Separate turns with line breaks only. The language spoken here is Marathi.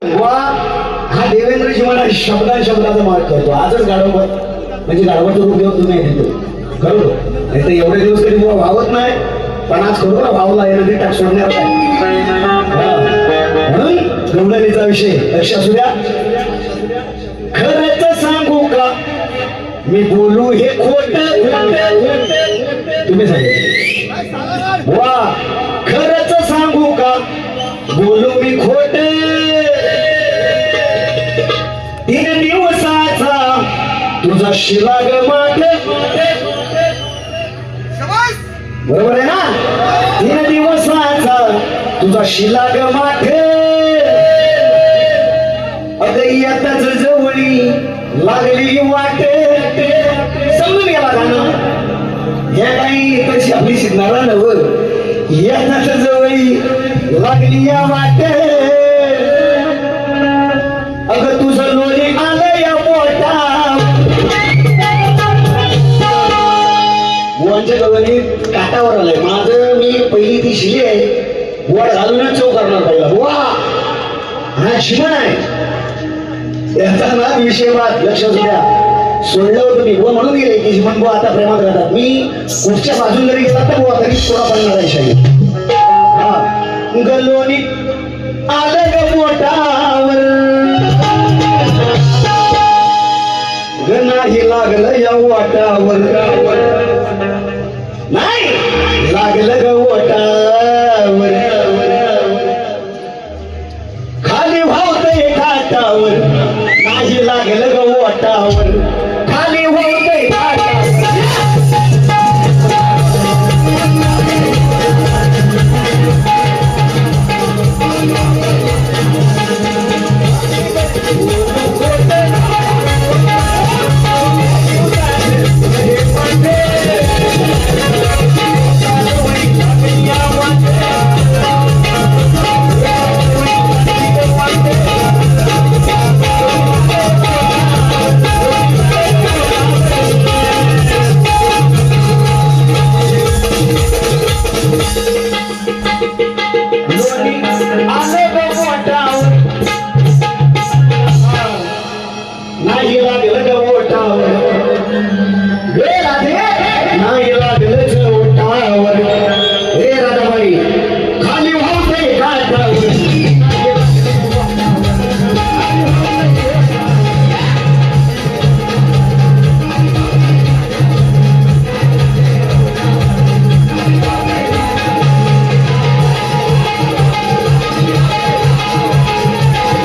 वा हा देवेंद्रजी मला शब्दाचा मार्ग करतो. आजच गाढवत म्हणजे गाढवाचं रूप घेऊन तुम्ही देतो करू नाही तर एवढे दिवस कधी बुवा वावत नाही पण आज करू वावला येणं टाक सोडण्यात म्हणून गवळणीचा विषय लक्ष असू द्या. खरंच सांगू का मी बोलू हे खोट तुम्ही सांगितलं वा खरंच सांगू का बोलू मी खोट 3 दिवसाचा तुझा शिलाग मागे बरोबर आहे ना 3 दिवसाचा तुझा शिलाग मागे अगयताच जवळी लागली वाटे समजून गेला गाणं हे काही तशी आपली शिकणारा नव येताच जवळी लागली या वाटे अगं तुझं लोणी आलं या पोटा बुवांच्या गवळणी काटावर आलंय माझं मी पहिली ती शिली आहे बुवा घालूनच चव करणार पहिला बुवा हा शिमण आहे याचा ना विषय वाद लक्षात घ्या सोडलं होतं मी बुवा म्हणून गेले की शिमण बुवा आता प्रेमात राहतात मी कुठच्या बाजून जरी गेला तर बुवा तरी थोडा पडणार आहे शाही हा गलोनी आलं ग पोटावर नाही लागलं या वाटावर नाही लागलं ग वाटावर खाली भावतय घाटावर नाही लागलं ग वाटावर